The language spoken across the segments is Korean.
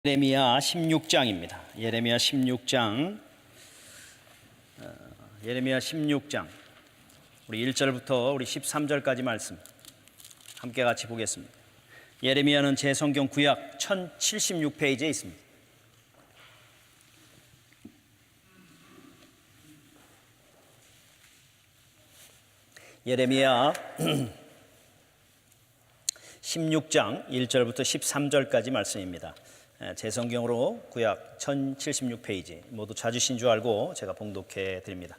예레미야 16장입니다. 예레미야 16장 우리 1절부터 우리 13절까지 말씀 함께 같이 보겠습니다. 예레미야는 제 성경 구약 1076페이지에 있습니다. 예레미야 16장 1절부터 13절까지 말씀입니다. 제 성경으로 구약 1076페이지 모두 찾으신 줄 알고 제가 봉독해 드립니다.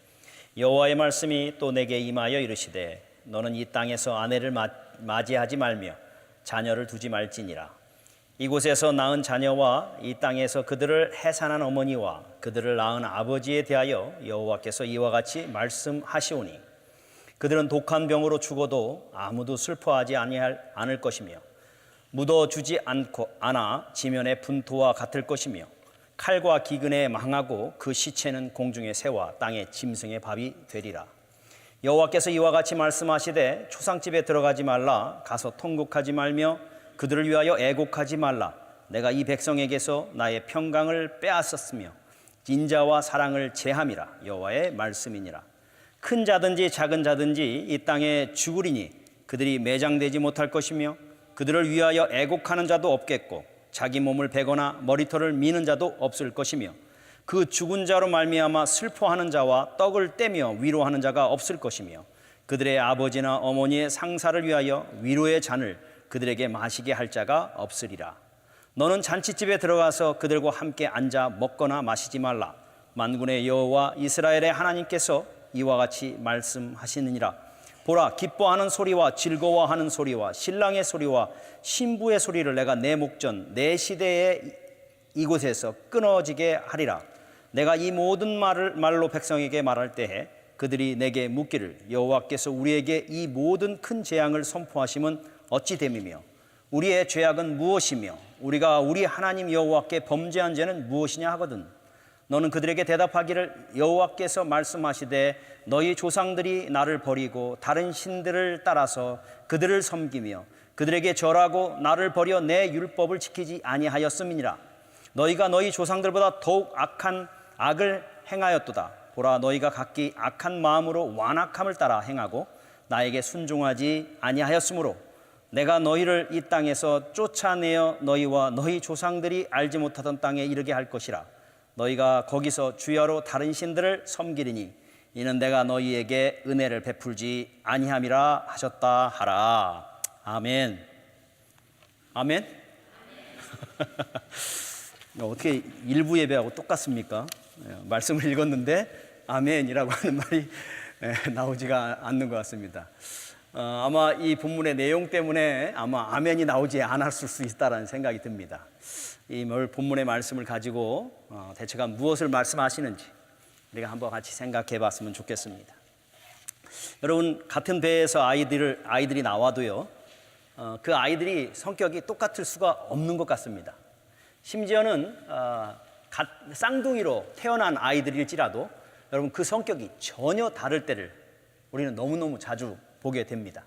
여호와의 말씀이 또 내게 임하여 이르시되 너는 이 땅에서 아내를 맞이하지 말며 자녀를 두지 말지니라. 이곳에서 낳은 자녀와 이 땅에서 그들을 해산한 어머니와 그들을 낳은 아버지에 대하여 여호와께서 이와 같이 말씀하시오니 그들은 독한 병으로 죽어도 아무도 슬퍼하지 않을 것이며 묻어주지 않아 지면의 분토와 같을 것이며 칼과 기근에 망하고 그 시체는 공중의 새와 땅의 짐승의 밥이 되리라. 여호와께서 이와 같이 말씀하시되 초상집에 들어가지 말라. 가서 통곡하지 말며 그들을 위하여 애곡하지 말라. 내가 이 백성에게서 나의 평강을 빼앗았으며 인자와 사랑을 제함이라. 여호와의 말씀이니라. 큰 자든지 작은 자든지 이 땅에 죽으리니 그들이 매장되지 못할 것이며 그들을 위하여 애곡하는 자도 없겠고 자기 몸을 베거나 머리털을 미는 자도 없을 것이며 그 죽은 자로 말미암아 슬퍼하는 자와 떡을 떼며 위로하는 자가 없을 것이며 그들의 아버지나 어머니의 상사를 위하여 위로의 잔을 그들에게 마시게 할 자가 없으리라. 너는 잔치집에 들어가서 그들과 함께 앉아 먹거나 마시지 말라. 만군의 여호와 이스라엘의 하나님께서 이와 같이 말씀하시느니라. 보라, 기뻐하는 소리와 즐거워하는 소리와 신랑의 소리와 신부의 소리를 내가 내 목전 내 시대에 이곳에서 끊어지게 하리라. 내가 이 모든 말로 백성에게 말할 때에 그들이 내게 묻기를 여호와께서 우리에게 이 모든 큰 재앙을 선포하심은 어찌 됨이며 우리의 죄악은 무엇이며 우리가 우리 하나님 여호와께 범죄한 죄는 무엇이냐 하거든. 너는 그들에게 대답하기를 여호와께서 말씀하시되 너희 조상들이 나를 버리고 다른 신들을 따라서 그들을 섬기며 그들에게 절하고 나를 버려 내 율법을 지키지 아니하였음이니라. 너희가 너희 조상들보다 더욱 악한 악을 행하였도다. 보라, 너희가 각기 악한 마음으로 완악함을 따라 행하고 나에게 순종하지 아니하였으므로 내가 너희를 이 땅에서 쫓아내어 너희와 너희 조상들이 알지 못하던 땅에 이르게 할 것이라. 너희가 거기서 주야로 다른 신들을 섬기리니 이는 내가 너희에게 은혜를 베풀지 아니함이라 하셨다 하라. 아멘. 아멘. 어떻게 일부 예배하고 똑같습니까? 말씀을 읽었는데 아멘이라고 하는 말이 나오지가 않는 것 같습니다. 아마 이 본문의 내용 때문에 아마 아멘이 나오지 않았을 수 있다는 생각이 듭니다. 이 본문의 말씀을 가지고 대체가 무엇을 말씀하시는지 우리가 한번 같이 생각해 봤으면 좋겠습니다. 여러분, 같은 배에서 아이들이 나와도요, 그 아이들이 성격이 똑같을 수가 없는 것 같습니다. 심지어는 쌍둥이로 태어난 아이들일지라도 여러분 그 성격이 전혀 다를 때를 우리는 너무너무 자주 보게 됩니다.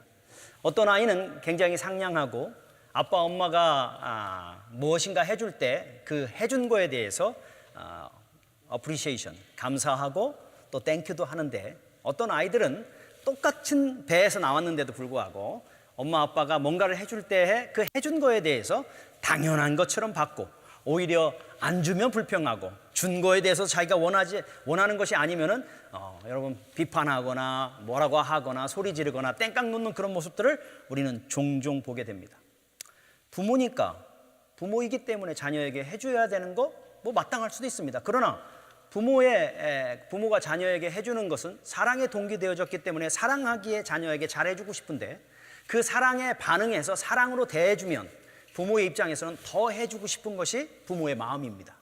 어떤 아이는 굉장히 상냥하고 아빠 엄마가 무엇인가 해줄 때 그 해준 거에 대해서 appreciation, 감사하고 또 땡큐도 하는데 어떤 아이들은 똑같은 배에서 나왔는데도 불구하고 엄마 아빠가 뭔가를 해줄 때 그 해준 거에 대해서 당연한 것처럼 받고 오히려 안 주면 불평하고 준 거에 대해서 자기가 원하는 것이 아니면은 여러분 비판하거나 뭐라고 하거나 소리 지르거나 땡깡 놓는 그런 모습들을 우리는 종종 보게 됩니다. 부모니까 부모이기 때문에 자녀에게 해줘야 되는 거 뭐 마땅할 수도 있습니다. 그러나 부모가 자녀에게 해주는 것은 사랑에 동기되어졌기 때문에 사랑하기에 자녀에게 잘해주고 싶은데 그 사랑에 반응해서 사랑으로 대해주면 부모의 입장에서는 더 해주고 싶은 것이 부모의 마음입니다.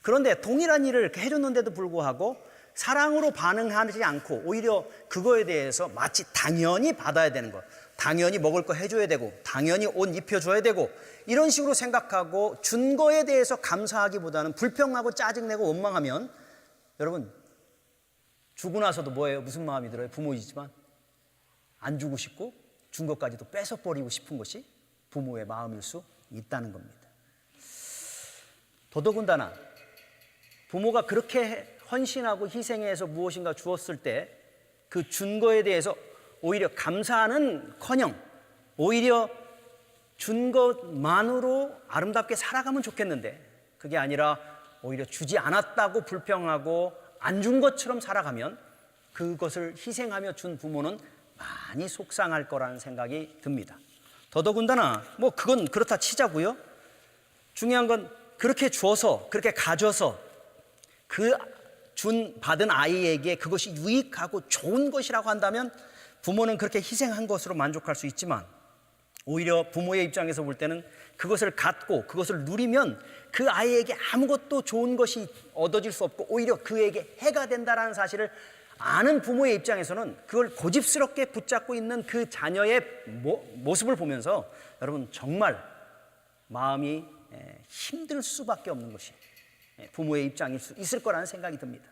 그런데 동일한 일을 해줬는데도 불구하고 사랑으로 반응하지 않고 오히려 그거에 대해서 마치 당연히 받아야 되는 것, 당연히 먹을 거 해줘야 되고 당연히 옷 입혀줘야 되고 이런 식으로 생각하고 준 거에 대해서 감사하기보다는 불평하고 짜증내고 원망하면 여러분 주고 나서도 뭐예요? 무슨 마음이 들어요? 부모이지만 안 주고 싶고 준 것까지도 뺏어버리고 싶은 것이 부모의 마음일 수 있다는 겁니다. 더더군다나 부모가 그렇게 헌신하고 희생해서 무엇인가 주었을 때 그 준 거에 대해서 오히려 감사하는커녕 오히려 준 것만으로 아름답게 살아가면 좋겠는데 그게 아니라 오히려 주지 않았다고 불평하고 안 준 것처럼 살아가면 그것을 희생하며 준 부모는 많이 속상할 거라는 생각이 듭니다. 더더군다나 뭐 그건 그렇다 치자고요. 중요한 건 그렇게 줘서 그렇게 가져서 그 받은 아이에게 그것이 유익하고 좋은 것이라고 한다면 부모는 그렇게 희생한 것으로 만족할 수 있지만 오히려 부모의 입장에서 볼 때는 그것을 갖고 그것을 누리면 그 아이에게 아무것도 좋은 것이 얻어질 수 없고 오히려 그에게 해가 된다는 사실을 아는 부모의 입장에서는 그걸 고집스럽게 붙잡고 있는 그 자녀의 모습을 보면서 여러분 정말 마음이 힘들 수밖에 없는 것이 부모의 입장일 수 있을 거라는 생각이 듭니다.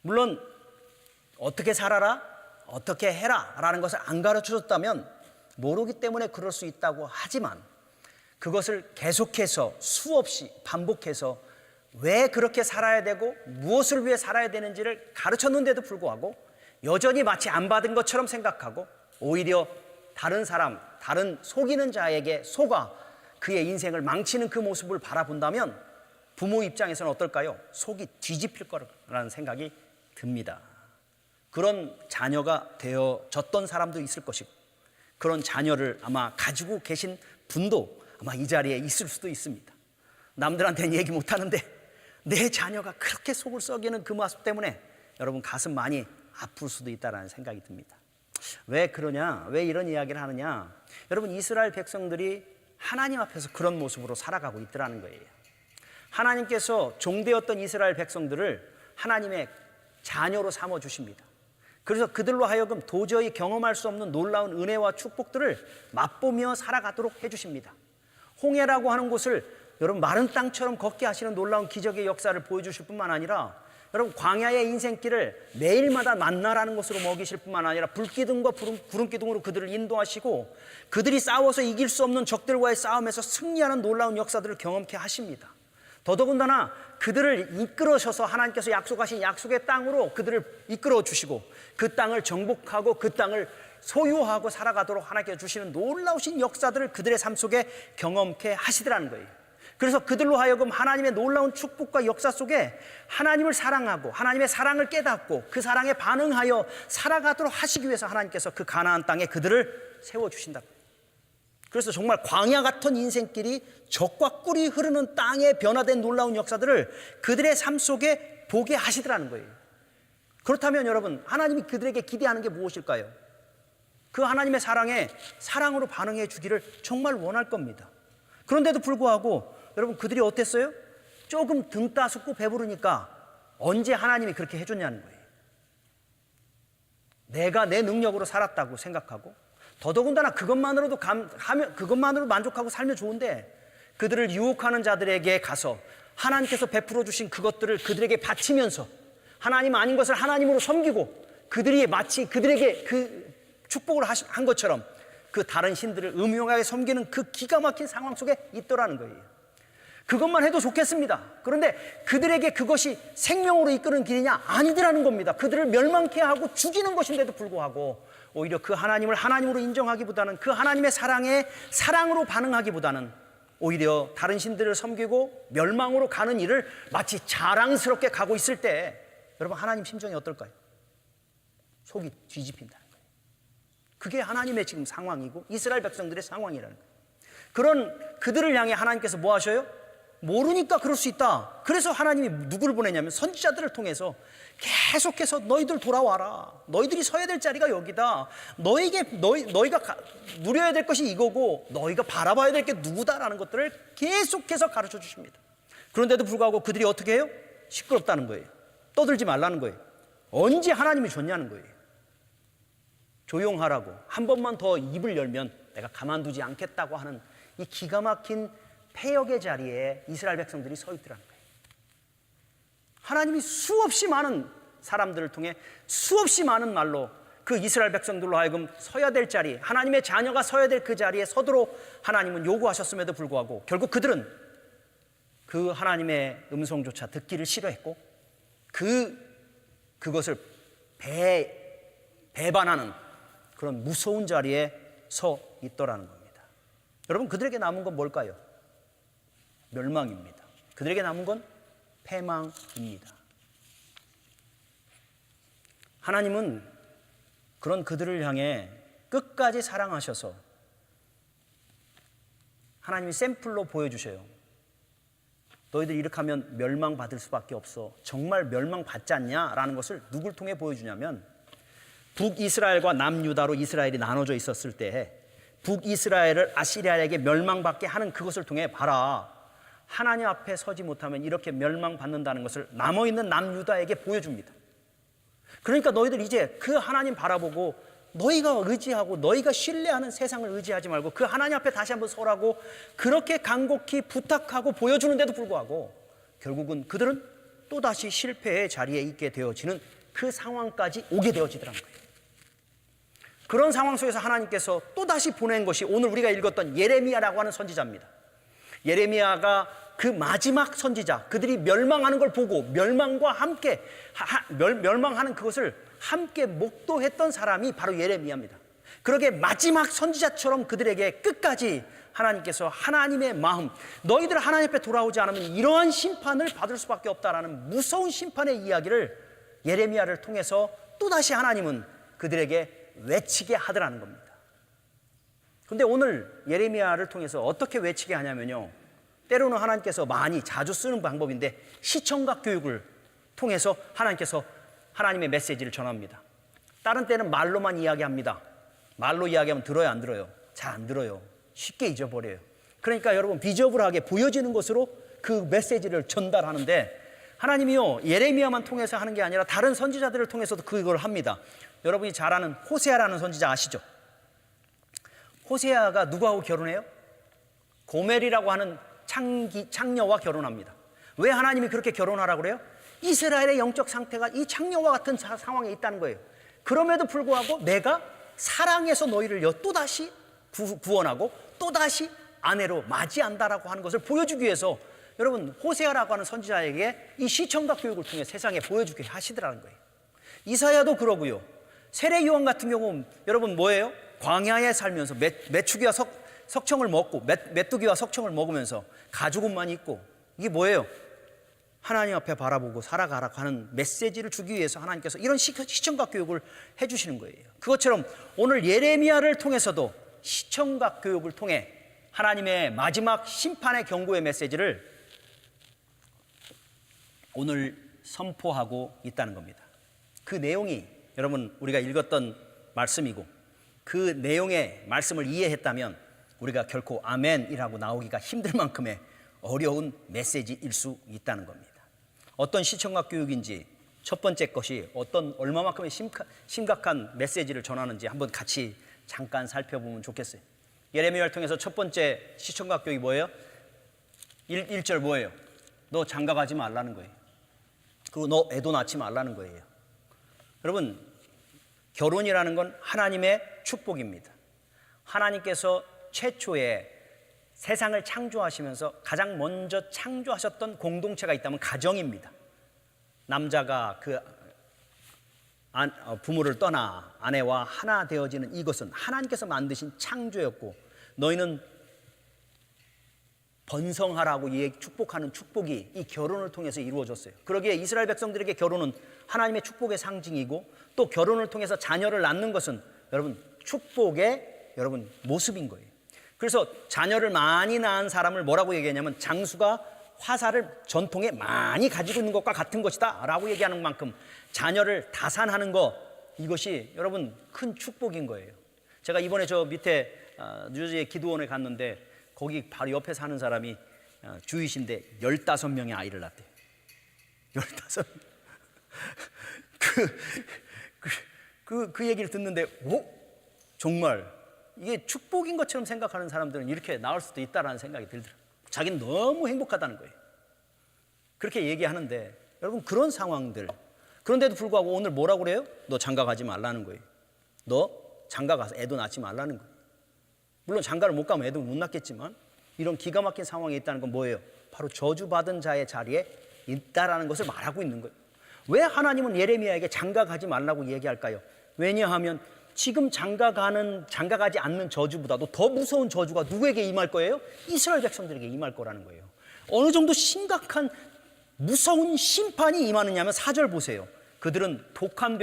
물론 어떻게 살아라, 어떻게 해라 라는 것을 안 가르쳐줬다면 모르기 때문에 그럴 수 있다고 하지만 그것을 계속해서 수없이 반복해서 왜 그렇게 살아야 되고 무엇을 위해 살아야 되는지를 가르쳤는데도 불구하고 여전히 마치 안 받은 것처럼 생각하고 오히려 다른 사람, 다른 속이는 자에게 속아 그의 인생을 망치는 그 모습을 바라본다면 부모 입장에서는 어떨까요? 속이 뒤집힐 거라는 생각이 듭니다. 그런 자녀가 되어졌던 사람도 있을 것이고 그런 자녀를 아마 가지고 계신 분도 아마 이 자리에 있을 수도 있습니다. 남들한테는 얘기 못하는데 내 자녀가 그렇게 속을 썩이는 그 모습 때문에 여러분 가슴 많이 아플 수도 있다는 생각이 듭니다. 왜 그러냐? 왜 이런 이야기를 하느냐? 여러분 이스라엘 백성들이 하나님 앞에서 그런 모습으로 살아가고 있더라는 거예요. 하나님께서 종되었던 이스라엘 백성들을 하나님의 자녀로 삼아주십니다. 그래서 그들로 하여금 도저히 경험할 수 없는 놀라운 은혜와 축복들을 맛보며 살아가도록 해주십니다. 홍해라고 하는 곳을 여러분 마른 땅처럼 걷게 하시는 놀라운 기적의 역사를 보여주실 뿐만 아니라 여러분 광야의 인생길을 매일마다 만나라는 것으로 먹이실 뿐만 아니라 불기둥과 구름기둥으로 그들을 인도하시고 그들이 싸워서 이길 수 없는 적들과의 싸움에서 승리하는 놀라운 역사들을 경험케 하십니다. 더더군다나 그들을 이끌어셔서 하나님께서 약속하신 약속의 땅으로 그들을 이끌어 주시고 그 땅을 정복하고 그 땅을 소유하고 살아가도록 하나님께서 주시는 놀라우신 역사들을 그들의 삶 속에 경험케 하시더라는 거예요. 그래서 그들로 하여금 하나님의 놀라운 축복과 역사 속에 하나님을 사랑하고 하나님의 사랑을 깨닫고 그 사랑에 반응하여 살아가도록 하시기 위해서 하나님께서 그 가나안 땅에 그들을 세워주신다. 그래서 정말 광야 같은 인생길이 적과 꿀이 흐르는 땅에 변화된 놀라운 역사들을 그들의 삶 속에 보게 하시더라는 거예요. 그렇다면 여러분 하나님이 그들에게 기대하는 게 무엇일까요? 그 하나님의 사랑에 사랑으로 반응해 주기를 정말 원할 겁니다. 그런데도 불구하고 여러분 그들이 어땠어요? 조금 등 따숩고 배부르니까 언제 하나님이 그렇게 해줬냐는 거예요. 내가 내 능력으로 살았다고 생각하고 더더군다나 그것만으로 만족하고 살면 좋은데 그들을 유혹하는 자들에게 가서 하나님께서 베풀어 주신 그것들을 그들에게 바치면서 하나님 아닌 것을 하나님으로 섬기고 그들이 마치 그들에게 그 축복을 한 것처럼 그 다른 신들을 음흉하게 섬기는 그 기가 막힌 상황 속에 있더라는 거예요. 그것만 해도 좋겠습니다. 그런데 그들에게 그것이 생명으로 이끄는 길이냐? 아니더라는 겁니다. 그들을 멸망케 하고 죽이는 것인데도 불구하고 오히려 그 하나님을 하나님으로 인정하기보다는 그 하나님의 사랑에 사랑으로 반응하기보다는 오히려 다른 신들을 섬기고 멸망으로 가는 일을 마치 자랑스럽게 가고 있을 때 여러분 하나님 심정이 어떨까요? 속이 뒤집힌다는 거예요. 그게 하나님의 지금 상황이고 이스라엘 백성들의 상황이라는 거예요. 그런 그들을 향해 하나님께서 뭐 하셔요? 모르니까 그럴 수 있다. 그래서 하나님이 누구를 보내냐면 선지자들을 통해서 계속해서 너희들 돌아와라. 너희들이 서야 될 자리가 여기다. 너희가 누려야 될 것이 이거고 너희가 바라봐야 될 게 누구다라는 것들을 계속해서 가르쳐 주십니다. 그런데도 불구하고 그들이 어떻게 해요? 시끄럽다는 거예요. 떠들지 말라는 거예요. 언제 하나님이 줬냐는 거예요. 조용하라고 한 번만 더 입을 열면 내가 가만두지 않겠다고 하는 이 기가 막힌 패역의 자리에 이스라엘 백성들이 서 있더라는 거예요. 하나님이 수없이 많은 사람들을 통해 수없이 많은 말로 그 이스라엘 백성들로 하여금 서야 될 자리, 하나님의 자녀가 서야 될 그 자리에 서도록 하나님은 요구하셨음에도 불구하고 결국 그들은 그 하나님의 음성조차 듣기를 싫어했고 그것을 배반하는 그런 무서운 자리에 서 있더라는 겁니다. 여러분, 그들에게 남은 건 뭘까요? 멸망입니다. 그들에게 남은 건 패망입니다. 하나님은 그런 그들을 향해 끝까지 사랑하셔서 하나님이 샘플로 보여주셔요. 너희들 이렇게 하면 멸망받을 수밖에 없어. 정말 멸망받지 않냐라는 것을 누굴 통해 보여주냐면, 북이스라엘과 남유다로 이스라엘이 나눠져 있었을 때 북이스라엘을 아시리아에게 멸망받게 하는 그것을 통해, 봐라, 하나님 앞에 서지 못하면 이렇게 멸망받는다는 것을 남아있는 남유다에게 보여줍니다. 그러니까 너희들 이제 그 하나님 바라보고 너희가 의지하고 너희가 신뢰하는 세상을 의지하지 말고 그 하나님 앞에 다시 한번 서라고 그렇게 간곡히 부탁하고 보여주는데도 불구하고 결국은 그들은 또다시 실패의 자리에 있게 되어지는 그 상황까지 오게 되어지더라는 거예요. 그런 상황 속에서 하나님께서 또다시 보낸 것이 오늘 우리가 읽었던 예레미야라고 하는 선지자입니다. 예레미야가 그 마지막 선지자, 그들이 멸망하는 걸 보고 멸망과 함께 멸망하는 그것을 함께 목도했던 사람이 바로 예레미야입니다. 그러게 마지막 선지자처럼 그들에게 끝까지 하나님께서 하나님의 마음, 너희들 하나님 앞에 돌아오지 않으면 이러한 심판을 받을 수밖에 없다라는 무서운 심판의 이야기를 예레미야를 통해서 또다시 하나님은 그들에게 외치게 하더라는 겁니다. 그런데 오늘 예레미야를 통해서 어떻게 외치게 하냐면요, 때로는 하나님께서 많이 자주 쓰는 방법인데 시청각 교육을 통해서 하나님께서 하나님의 메시지를 전합니다. 다른 때는 말로만 이야기합니다. 말로 이야기하면 들어요, 안 들어요? 잘 안 들어요. 쉽게 잊어버려요. 그러니까 여러분, 비저블하게 보여지는 것으로 그 메시지를 전달하는데, 하나님이요, 예레미야만 통해서 하는 게 아니라 다른 선지자들을 통해서도 그걸 합니다. 여러분이 잘 아는 호세아라는 선지자 아시죠? 호세아가 누구하고 결혼해요? 고멜이라고 하는 창녀와 결혼합니다. 왜 하나님이 그렇게 결혼하라고 그래요? 이스라엘의 영적 상태가 이 창녀와 같은 상황에 있다는 거예요. 그럼에도 불구하고 내가 사랑해서 너희를 또다시 구원하고 또다시 아내로 맞이한다라고 하는 것을 보여주기 위해서 여러분, 호세아라고 하는 선지자에게 이 시청각 교육을 통해 세상에 보여주게 하시더라는 거예요. 이사야도 그러고요. 세례 요한 같은 경우 여러분 뭐예요? 광야에 살면서 메추기와 석청을 먹고 메뚜기와 석청을 먹으면서 가죽옷만 입고, 이게 뭐예요? 하나님 앞에 바라보고 살아가라고 하는 메시지를 주기 위해서 하나님께서 이런 시청각 교육을 해주시는 거예요. 그것처럼 오늘 예레미야를 통해서도 시청각 교육을 통해 하나님의 마지막 심판의 경고의 메시지를 오늘 선포하고 있다는 겁니다. 그 내용이 여러분 우리가 읽었던 말씀이고, 그 내용의 말씀을 이해했다면 우리가 결코 아멘이라고 나오기가 힘들 만큼의 어려운 메시지일 수 있다는 겁니다. 어떤 시청각 교육인지, 첫 번째 것이 얼마만큼의 심각한 메시지를 전하는지 한번 같이 잠깐 살펴보면 좋겠어요. 예레미야를 통해서 첫 번째 시청각 교육이 뭐예요? 1절 뭐예요? 너 장가가지 말라는 거예요. 그리고 너 애도 낳지 말라는 거예요. 여러분, 결혼이라는 건 하나님의 축복입니다. 하나님께서 최초에 세상을 창조하시면서 가장 먼저 창조하셨던 공동체가 있다면 가정입니다. 남자가 그 부모를 떠나 아내와 하나 되어지는 이것은 하나님께서 만드신 창조였고, 너희는 번성하라고 축복하는 축복이 이 결혼을 통해서 이루어졌어요. 그러기에 이스라엘 백성들에게 결혼은 하나님의 축복의 상징이고, 또 결혼을 통해서 자녀를 낳는 것은 여러분 축복의 여러분 모습인 거예요. 그래서 자녀를 많이 낳은 사람을 뭐라고 얘기하냐면 장수가 화살을 전통에 많이 가지고 있는 것과 같은 것이다 라고 얘기하는 만큼 자녀를 다산하는 것, 이것이 여러분 큰 축복인 거예요. 제가 이번에 저 밑에 뉴저지의 기도원에 갔는데 거기 바로 옆에 사는 사람이 주이신데 15명의 아이를 낳대요. 15명. 그 얘기를 듣는데 정말 이게 축복인 것처럼 생각하는 사람들은 이렇게 나올 수도 있다라는 생각이 들더라고요. 자기는 너무 행복하다는 거예요. 그렇게 얘기하는데 여러분, 그런 상황들, 그런데도 불구하고 오늘 뭐라고 그래요? 너 장가가지 말라는 거예요. 너 장가 가서 애도 낳지 말라는 거예요. 물론 장가를 못 가면 애도 못 낳겠지만 이런 기가 막힌 상황에 있다는 건 뭐예요? 바로 저주받은 자의 자리에 있다라는 것을 말하고 있는 거예요. 왜 하나님은 예레미야에게 장가 가지 말라고 얘기할까요? 왜냐하면 지금 장가 가지 않는 저주보다도 더 무서운 저주가 누구에게 임할 거예요? 이스라엘 백성들에게 임할 거라는 거예요. 어느 정도 심각한 무서운 심판이 임하느냐면 4절 보세요. 그들은 독한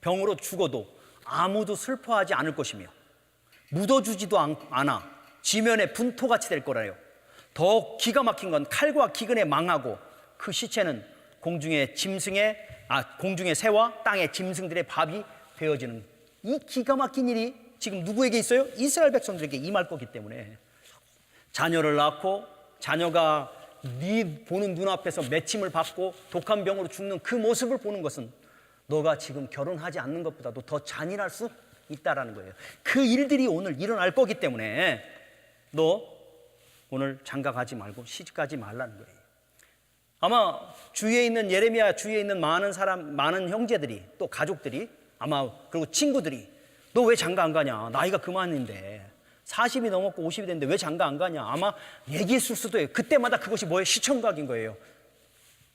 병으로 죽어도 아무도 슬퍼하지 않을 것이며 묻어주지도 않아 지면에 분토같이 될 거라요. 더 기가 막힌 건 칼과 기근에 망하고 그 시체는 공중의 새와 땅의 짐승들의 밥이 되어지는 이 기가 막힌 일이 지금 누구에게 있어요? 이스라엘 백성들에게 임할 거기 때문에 자녀를 낳고 자녀가 네 보는 눈앞에서 맺힘을 받고 독한 병으로 죽는 그 모습을 보는 것은 너가 지금 결혼하지 않는 것보다도 더 잔인할 수 있다라는 거예요. 그 일들이 오늘 일어날 거기 때문에 너 오늘 장가 가지 말고 시집 가지 말라는 거예요. 아마 주위에 있는 예레미야 주위에 있는 많은 형제들이 또 가족들이 아마 그리고 친구들이 너 왜 장가 안 가냐? 나이가 그만인데 40이 넘었고 50이 됐는데 왜 장가 안 가냐? 아마 얘기했을 수도 해요. 그때마다 그것이 뭐예요? 시청각인 거예요.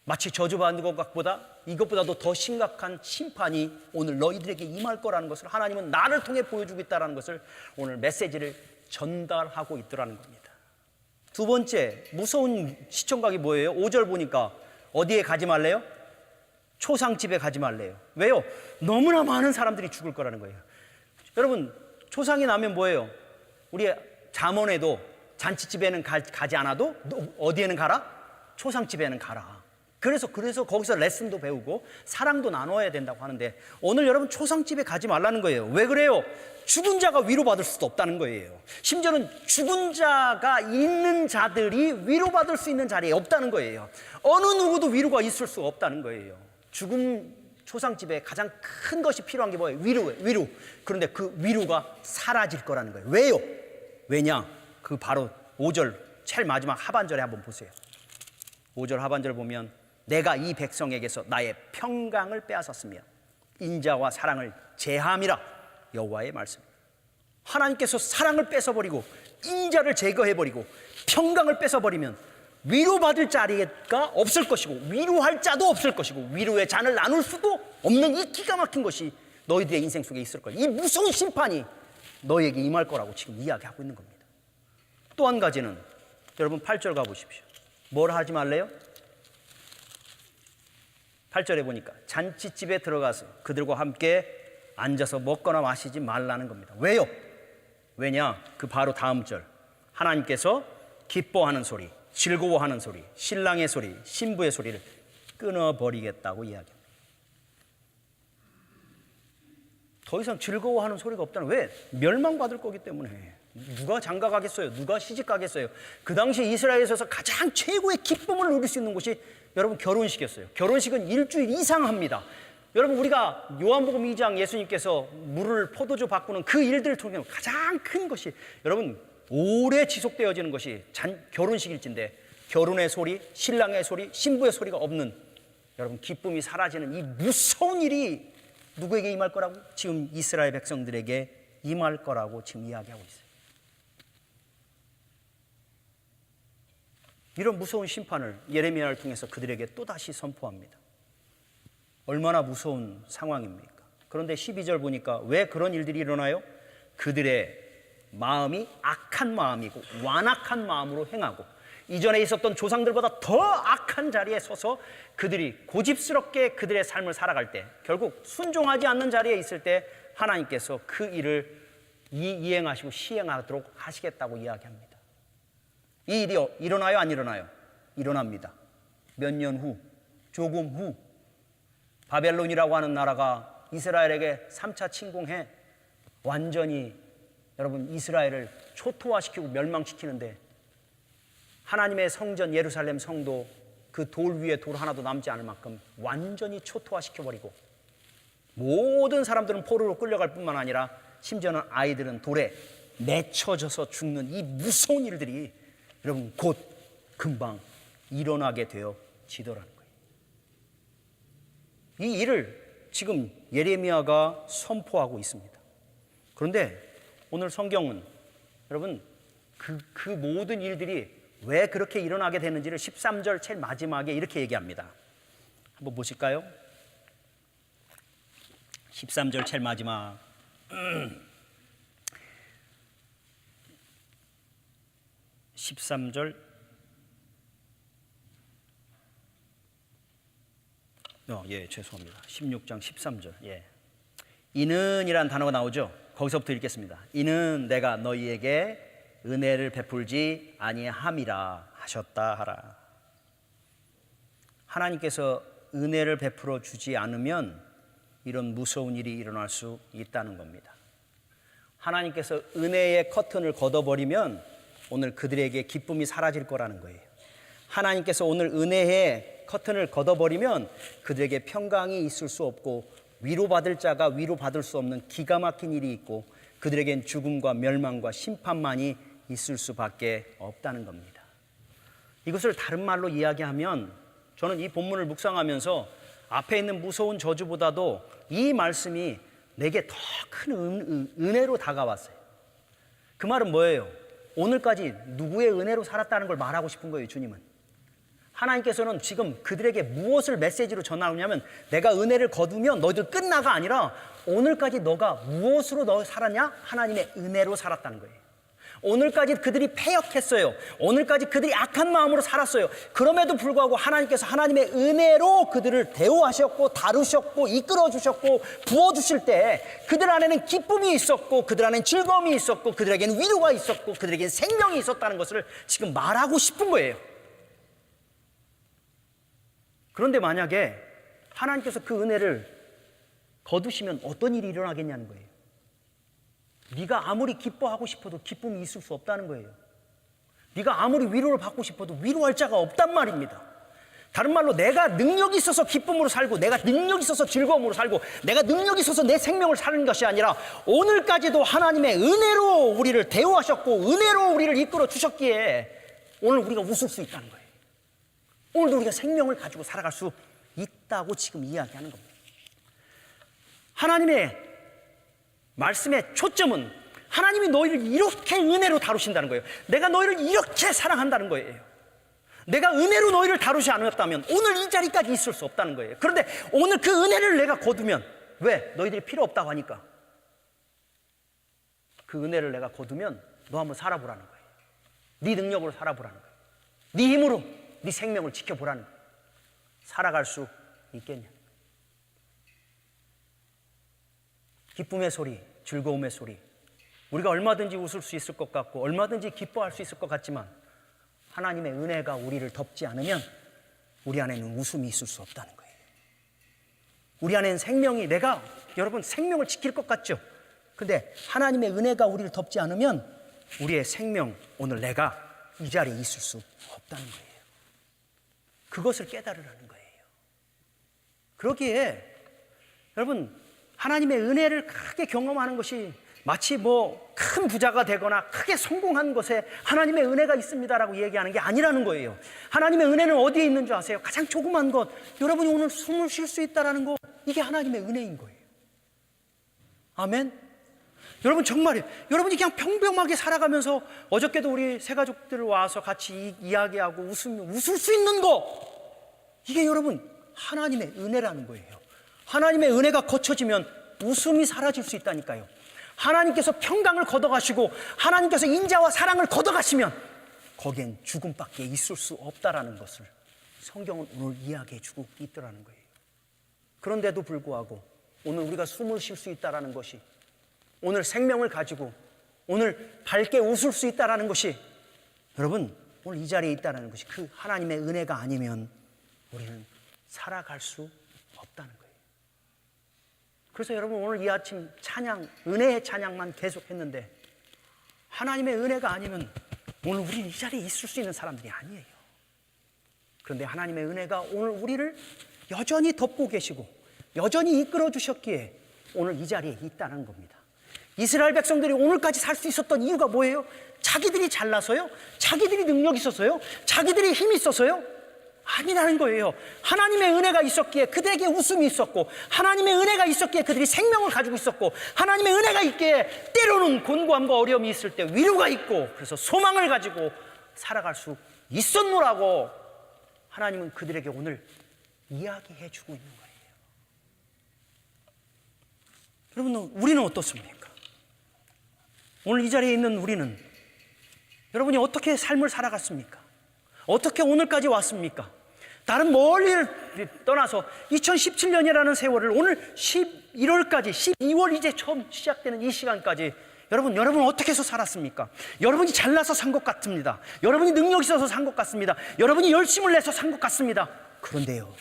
마치 저주받는 것보다 이것보다도 더 심각한 심판이 오늘 너희들에게 임할 거라는 것을 하나님은 나를 통해 보여주고 있다는 것을 오늘 메시지를 전달하고 있더라는 겁니다. 두 번째 무서운 시청각이 뭐예요? 5절 보니까 어디에 가지 말래요? 초상집에 가지 말래요. 왜요? 너무나 많은 사람들이 죽을 거라는 거예요. 여러분 초상이 나면 뭐예요? 우리 잠언에도 잔치집에는 가지 않아도 어디에는 가라? 초상집에는 가라. 그래서 거기서 레슨도 배우고 사랑도 나눠야 된다고 하는데 오늘 여러분 초상집에 가지 말라는 거예요. 왜 그래요? 죽은 자가 위로받을 수도 없다는 거예요. 심지어는 죽은 자가 있는 자들이 위로받을 수 있는 자리에 없다는 거예요. 어느 누구도 위로가 있을 수 없다는 거예요. 죽은 초상집에 가장 큰 것이 필요한 게 뭐예요? 위로. 그런데 그 위로가 사라질 거라는 거예요. 왜요? 왜냐? 그 바로 5절 제일 마지막 하반절에 한번 보세요. 5절 하반절 보면 내가 이 백성에게서 나의 평강을 빼앗았으며 인자와 사랑을 제함이라 여호와의 말씀입니다. 하나님께서 사랑을 뺏어버리고 인자를 제거해버리고 평강을 뺏어버리면 위로받을 자리가 없을 것이고 위로할 자도 없을 것이고 위로의 잔을 나눌 수도 없는 이 기가 막힌 것이 너희들의 인생 속에 있을 거예요. 이 무서운 심판이 너희에게 임할 거라고 지금 이야기하고 있는 겁니다. 또 한 가지는 여러분 8절 가보십시오. 뭘 하지 말래요? 8절에 보니까 잔치집에 들어가서 그들과 함께 앉아서 먹거나 마시지 말라는 겁니다. 왜요? 왜냐? 그 바로 다음 절 하나님께서 기뻐하는 소리, 즐거워하는 소리, 신랑의 소리, 신부의 소리를 끊어버리겠다고 이야기합니다. 더 이상 즐거워하는 소리가 없다는 왜? 멸망받을 거기 때문에. 누가 장가 가겠어요? 누가 시집 가겠어요? 그 당시 이스라엘에서 가장 최고의 기쁨을 누릴 수 있는 곳이 여러분 결혼식이었어요. 결혼식은 일주일 이상 합니다. 여러분 우리가 요한복음 2장 예수님께서 물을 포도주 바꾸는 그 일들을 통해 가장 큰 것이 여러분 오래 지속되어지는 것이 결혼식일진데 결혼의 소리, 신랑의 소리, 신부의 소리가 없는 여러분 기쁨이 사라지는 이 무서운 일이 누구에게 임할 거라고? 지금 이스라엘 백성들에게 임할 거라고 지금 이야기하고 있어요. 이런 무서운 심판을 예레미야를 통해서 그들에게 또다시 선포합니다. 얼마나 무서운 상황입니까? 그런데 12절 보니까 왜 그런 일들이 일어나요? 그들의 마음이 악한 마음이고 완악한 마음으로 행하고 이전에 있었던 조상들보다 더 악한 자리에 서서 그들이 고집스럽게 그들의 삶을 살아갈 때 결국 순종하지 않는 자리에 있을 때 하나님께서 그 일을 이행하시고 시행하도록 하시겠다고 이야기합니다. 이 일이 일어나요? 안 일어나요? 일어납니다. 몇 년 후, 조금 후 바벨론이라고 하는 나라가 이스라엘에게 3차 침공해 완전히 여러분 이스라엘을 초토화시키고 멸망시키는데 하나님의 성전 예루살렘 성도 그 돌 위에 돌 하나도 남지 않을 만큼 완전히 초토화시켜버리고 모든 사람들은 포로로 끌려갈 뿐만 아니라 심지어는 아이들은 돌에 맺혀져서 죽는 이 무서운 일들이 여러분 곧 금방 일어나게 되어지더라는 거예요. 이 일을 지금 예레미야가 선포하고 있습니다. 그런데 오늘 성경은 여러분 그 모든 일들이 왜 그렇게 일어나게 되는지를 13절 제일 마지막에 이렇게 얘기합니다. 한번 보실까요? 13절 제일 마지막 13절 죄송합니다. 16장 13절. 이는이란 단어가 나오죠. 거기서부터 읽겠습니다. 이는 내가 너희에게 은혜를 베풀지 아니함이라 하셨다 하라. 하나님께서 은혜를 베풀어 주지 않으면 이런 무서운 일이 일어날 수 있다는 겁니다. 하나님께서 은혜의 커튼을 걷어버리면 오늘 그들에게 기쁨이 사라질 거라는 거예요. 하나님께서 오늘 은혜의 커튼을 걷어버리면 그들에게 평강이 있을 수 없고 위로받을 자가 위로받을 수 없는 기가 막힌 일이 있고 그들에겐 죽음과 멸망과 심판만이 있을 수밖에 없다는 겁니다. 이것을 다른 말로 이야기하면 저는 이 본문을 묵상하면서 앞에 있는 무서운 저주보다도 이 말씀이 내게 더 큰 은혜로 다가왔어요. 그 말은 뭐예요? 오늘까지 누구의 은혜로 살았다는 걸 말하고 싶은 거예요. 주님은 하나님께서는 지금 그들에게 무엇을 메시지로 전하느냐면 내가 은혜를 거두면 너희들 끝나가 아니라 오늘까지 너가 무엇으로 너 살았냐? 하나님의 은혜로 살았다는 거예요. 오늘까지 그들이 패역했어요. 오늘까지 그들이 악한 마음으로 살았어요. 그럼에도 불구하고 하나님께서 하나님의 은혜로 그들을 대우하셨고 다루셨고 이끌어 주셨고 부어주실 때 그들 안에는 기쁨이 있었고 그들 안에는 즐거움이 있었고 그들에게는 위로가 있었고 그들에게는 생명이 있었다는 것을 지금 말하고 싶은 거예요. 그런데 만약에 하나님께서 그 은혜를 거두시면 어떤 일이 일어나겠냐는 거예요. 네가 아무리 기뻐하고 싶어도 기쁨이 있을 수 없다는 거예요. 네가 아무리 위로를 받고 싶어도 위로할 자가 없단 말입니다. 다른 말로 내가 능력이 있어서 기쁨으로 살고 내가 능력이 있어서 즐거움으로 살고 내가 능력이 있어서 내 생명을 사는 것이 아니라 오늘까지도 하나님의 은혜로 우리를 대우하셨고 은혜로 우리를 이끌어 주셨기에 오늘 우리가 웃을 수 있다는 거예요. 오늘도 우리가 생명을 가지고 살아갈 수 있다고 지금 이야기하는 겁니다. 하나님의 말씀의 초점은 하나님이 너희를 이렇게 은혜로 다루신다는 거예요. 내가 너희를 이렇게 사랑한다는 거예요. 내가 은혜로 너희를 다루지 않았다면 오늘 이 자리까지 있을 수 없다는 거예요. 그런데 오늘 그 은혜를 내가 거두면 왜? 너희들이 필요 없다고 하니까 그 은혜를 내가 거두면 너 한번 살아보라는 거예요. 네 능력으로 살아보라는 거예요. 네 힘으로 네 생명을 지켜보라는 거예요. 살아갈 수 있겠냐? 기쁨의 소리, 즐거움의 소리. 우리가 얼마든지 웃을 수 있을 것 같고 얼마든지 기뻐할 수 있을 것 같지만 하나님의 은혜가 우리를 덮지 않으면 우리 안에는 웃음이 있을 수 없다는 거예요. 우리 안에는 생명이 여러분 생명을 지킬 것 같죠? 근데 하나님의 은혜가 우리를 덮지 않으면 우리의 생명, 오늘 내가 이 자리에 있을 수 없다는 거예요. 그것을 깨달으라는 거예요. 그러기에 여러분 하나님의 은혜를 크게 경험하는 것이 마치 큰 부자가 되거나 크게 성공한 것에 하나님의 은혜가 있습니다라고 얘기하는 게 아니라는 거예요. 하나님의 은혜는 어디에 있는 줄 아세요? 가장 조그만 것, 여러분이 오늘 숨을 쉴 수 있다는 거, 이게 하나님의 은혜인 거예요. 아멘? 여러분 정말이에요. 여러분이 그냥 평범하게 살아가면서 어저께도 우리 세 가족들 와서 같이 이야기하고 웃을 수 있는 거, 이게 여러분 하나님의 은혜라는 거예요. 하나님의 은혜가 거쳐지면 웃음이 사라질 수 있다니까요. 하나님께서 평강을 걷어가시고 하나님께서 인자와 사랑을 걷어가시면 거기엔 죽음밖에 있을 수 없다라는 것을 성경은 오늘 이야기해주고 있더라는 거예요. 그런데도 불구하고 오늘 우리가 숨을 쉴 수 있다라는 것이, 오늘 생명을 가지고 오늘 밝게 웃을 수 있다라는 것이, 여러분 오늘 이 자리에 있다라는 것이 그 하나님의 은혜가 아니면 우리는 살아갈 수 없다는 거예요. 그래서 여러분 오늘 이 아침 찬양, 은혜의 찬양만 계속했는데 하나님의 은혜가 아니면 오늘 우리는 이 자리에 있을 수 있는 사람들이 아니에요. 그런데 하나님의 은혜가 오늘 우리를 여전히 덮고 계시고 여전히 이끌어 주셨기에 오늘 이 자리에 있다는 겁니다. 이스라엘 백성들이 오늘까지 살 수 있었던 이유가 뭐예요? 자기들이 잘나서요? 자기들이 능력이 있어서요? 자기들이 힘이 있어서요? 아니라는 거예요. 하나님의 은혜가 있었기에 그들에게 웃음이 있었고, 하나님의 은혜가 있었기에 그들이 생명을 가지고 있었고, 하나님의 은혜가 있기에 때로는 곤고함과 어려움이 있을 때 위로가 있고, 그래서 소망을 가지고 살아갈 수 있었노라고 하나님은 그들에게 오늘 이야기해 주고 있는 거예요. 여러분, 우리는 어떻습니까? 오늘 이 자리에 있는 우리는 여러분이 어떻게 삶을 살아갔습니까? 어떻게 오늘까지 왔습니까? 다른 멀리를 떠나서 2017년이라는 세월을 오늘 11월까지 12월 이제 처음 시작되는 이 시간까지 여러분 어떻게 해서 살았습니까? 여러분이 잘나서 산 것 같습니다. 여러분이 능력이 있어서 산 것 같습니다. 여러분이 열심을 내서 산 것 같습니다. 그런데요,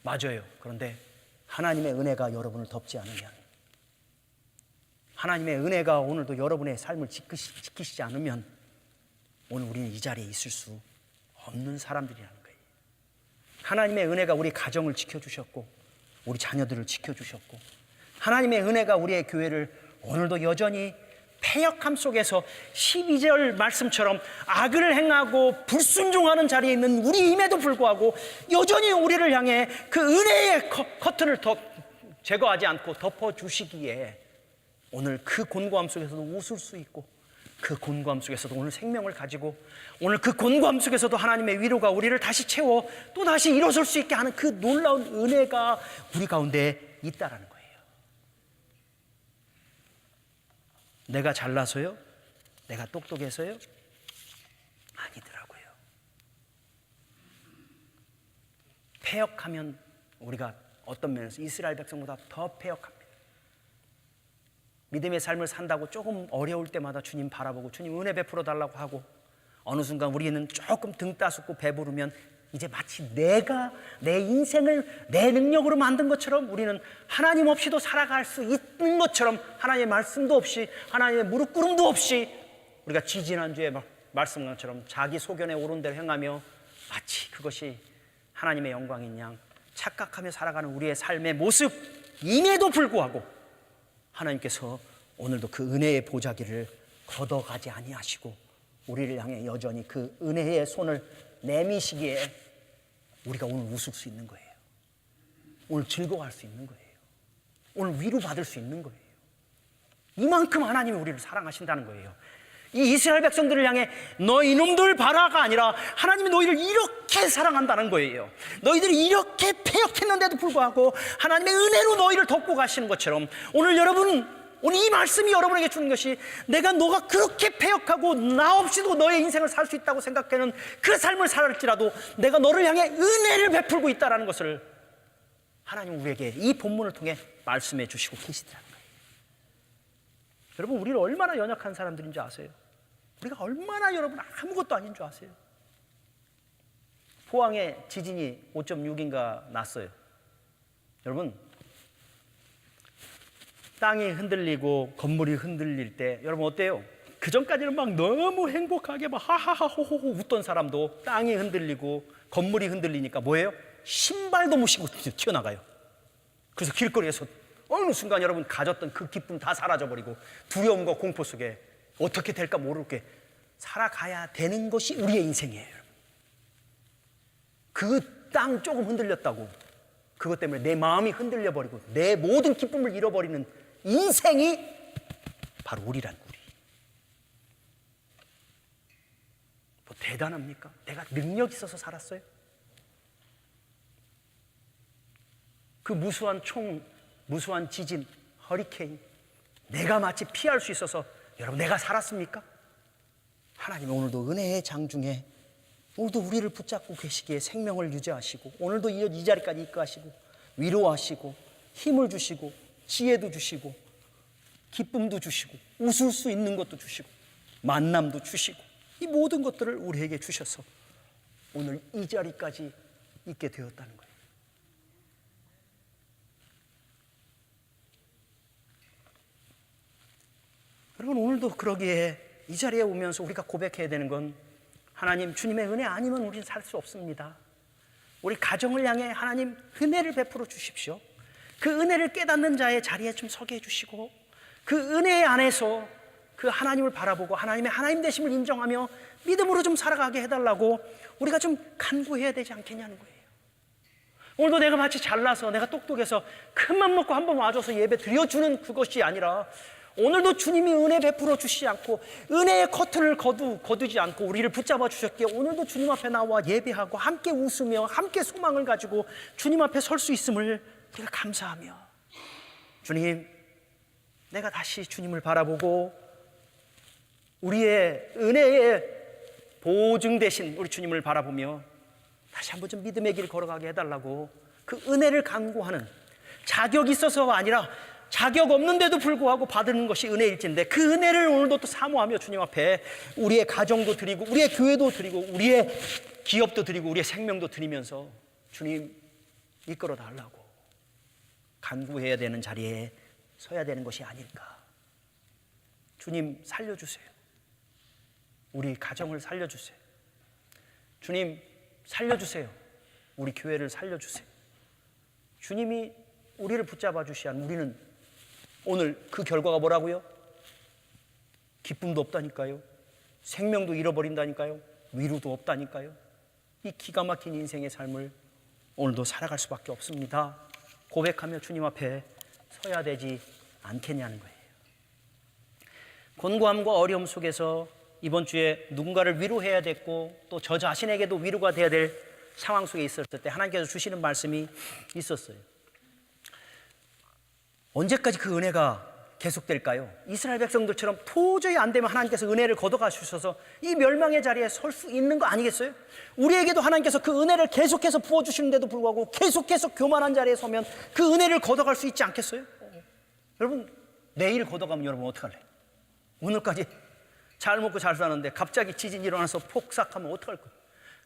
맞아요. 그런데 하나님의 은혜가 여러분을 덮지 않으면, 하나님의 은혜가 오늘도 여러분의 삶을 지키시지 않으면 오늘 우리는 이 자리에 있을 수 없는 사람들이라는 거예요. 하나님의 은혜가 우리 가정을 지켜주셨고, 우리 자녀들을 지켜주셨고, 하나님의 은혜가 우리의 교회를 오늘도 여전히 패역함 속에서 12절 말씀처럼 악을 행하고 불순종하는 자리에 있는 우리임에도 불구하고 여전히 우리를 향해 그 은혜의 커튼을 제거하지 않고 덮어주시기에 오늘 그 곤고함 속에서도 웃을 수 있고, 그 곤고함 속에서도 오늘 생명을 가지고, 오늘 그 곤고함 속에서도 하나님의 위로가 우리를 다시 채워 또 다시 일어설 수 있게 하는 그 놀라운 은혜가 우리 가운데 있다라는 거예요. 내가 잘나서요? 내가 똑똑해서요? 아니더라고요. 패역하면 우리가 어떤 면에서 이스라엘 백성보다 더 패역합니다. 믿음의 삶을 산다고 조금 어려울 때마다 주님 바라보고 주님 은혜 베풀어 달라고 하고, 어느 순간 우리는 조금 등 따숩고 배부르면 이제 마치 내가 내 인생을 내 능력으로 만든 것처럼 우리는 하나님 없이도 살아갈 수 있는 것처럼, 하나님의 말씀도 없이, 하나님의 무릎 꿇음도 없이 우리가 지지난주에 말씀처럼 자기 소견에 오른 대로 행하며 마치 그것이 하나님의 영광인 양 착각하며 살아가는 우리의 삶의 모습임에도 불구하고 하나님께서 오늘도 그 은혜의 보자기를 걷어가지 아니하시고 우리를 향해 여전히 그 은혜의 손을 내미시기에 우리가 오늘 웃을 수 있는 거예요. 오늘 즐거워할 수 있는 거예요. 오늘 위로받을 수 있는 거예요. 이만큼 하나님이 우리를 사랑하신다는 거예요. 이 이스라엘 백성들을 향해 너 이놈들 봐라가 아니라 하나님이 너희를 이렇게 사랑한다는 거예요. 너희들이 이렇게 패역했는데도 불구하고 하나님의 은혜로 너희를 덮고 가시는 것처럼 오늘 이 말씀이 여러분에게 주는 것이, 너가 그렇게 패역하고 나 없이도 너의 인생을 살 수 있다고 생각하는 그 삶을 살았지라도 내가 너를 향해 은혜를 베풀고 있다는 것을 하나님 우리에게 이 본문을 통해 말씀해 주시고 계시더라는 거예요. 여러분, 우리는 얼마나 연약한 사람들인 줄 아세요? 우리가 얼마나 여러분 아무것도 아닌 줄 아세요? 포항에 지진이 5.6인가 났어요. 여러분, 땅이 흔들리고 건물이 흔들릴 때 여러분 어때요? 그 전까지는 막 너무 행복하게 막 하하하 호호호 웃던 사람도 땅이 흔들리고 건물이 흔들리니까 뭐예요? 신발도 못 신고 튀어나가요. 그래서 길거리에서 어느 순간 여러분 가졌던 그 기쁨 다 사라져버리고 두려움과 공포 속에 어떻게 될까 모르게 살아가야 되는 것이 우리의 인생이에요. 그 땅 조금 흔들렸다고 그것 때문에 내 마음이 흔들려버리고 내 모든 기쁨을 잃어버리는 인생이 바로 우리란 우리. 뭐 대단합니까? 내가 능력 있어서 살았어요? 그 무수한 무수한 지진, 허리케인, 내가 마치 피할 수 있어서 여러분 내가 살았습니까? 하나님 오늘도 은혜의 장중에 오늘도 우리를 붙잡고 계시기에 생명을 유지하시고 오늘도 이 자리까지 이끌어가시고 위로하시고 힘을 주시고 지혜도 주시고 기쁨도 주시고 웃을 수 있는 것도 주시고 만남도 주시고 이 모든 것들을 우리에게 주셔서 오늘 이 자리까지 있게 되었다는 거예요. 여러분, 오늘도 그러기에 이 자리에 오면서 우리가 고백해야 되는 건 하나님, 주님의 은혜 아니면 우리는 살 수 없습니다. 우리 가정을 향해 하나님 은혜를 베풀어 주십시오. 그 은혜를 깨닫는 자의 자리에 좀 서게 해주시고 그 은혜 안에서 그 하나님을 바라보고 하나님의 하나님 되심을 인정하며 믿음으로 좀 살아가게 해달라고 우리가 좀 간구해야 되지 않겠냐는 거예요. 오늘도 내가 마치 잘나서 내가 똑똑해서 큰맘 먹고 한번 와줘서 예배 드려주는 그것이 아니라 오늘도 주님이 은혜 베풀어 주시지 않고 은혜의 커튼을 거두지 않고 우리를 붙잡아 주셨기에 오늘도 주님 앞에 나와 예배하고 함께 웃으며 함께 소망을 가지고 주님 앞에 설 수 있음을 우리가 감사하며, 주님, 내가 다시 주님을 바라보고 우리의 은혜의 보증 되신 우리 주님을 바라보며 다시 한번 좀 믿음의 길 걸어가게 해달라고 그 은혜를 간구하는, 자격이 있어서가 아니라 자격 없는데도 불구하고 받는 것이 은혜일진데 그 은혜를 오늘도 또 사모하며 주님 앞에 우리의 가정도 드리고 우리의 교회도 드리고 우리의 기업도 드리고 우리의 생명도 드리면서 주님 이끌어 달라고 간구해야 되는 자리에 서야 되는 것이 아닐까. 주님 살려주세요. 우리 가정을 살려주세요. 주님 살려주세요. 우리 교회를 살려주세요. 주님이 우리를 붙잡아 주시한 우리는 오늘 그 결과가 뭐라고요? 기쁨도 없다니까요. 생명도 잃어버린다니까요. 위로도 없다니까요. 이 기가 막힌 인생의 삶을 오늘도 살아갈 수밖에 없습니다. 고백하며 주님 앞에 서야 되지 않겠냐는 거예요. 곤고함과 어려움 속에서 이번 주에 누군가를 위로해야 됐고 또 저 자신에게도 위로가 돼야 될 상황 속에 있었을 때 하나님께서 주시는 말씀이 있었어요. 언제까지 그 은혜가 계속될까요? 이스라엘 백성들처럼 도저히 안 되면 하나님께서 은혜를 걷어가 주셔서 이 멸망의 자리에 설 수 있는 거 아니겠어요? 우리에게도 하나님께서 그 은혜를 계속해서 부어주시는데도 불구하고 계속해서 교만한 자리에 서면 그 은혜를 걷어갈 수 있지 않겠어요? 여러분, 내일 걷어가면 여러분 어떡할래? 오늘까지 잘 먹고 잘 사는데 갑자기 지진이 일어나서 폭삭하면 어떡할 거예요?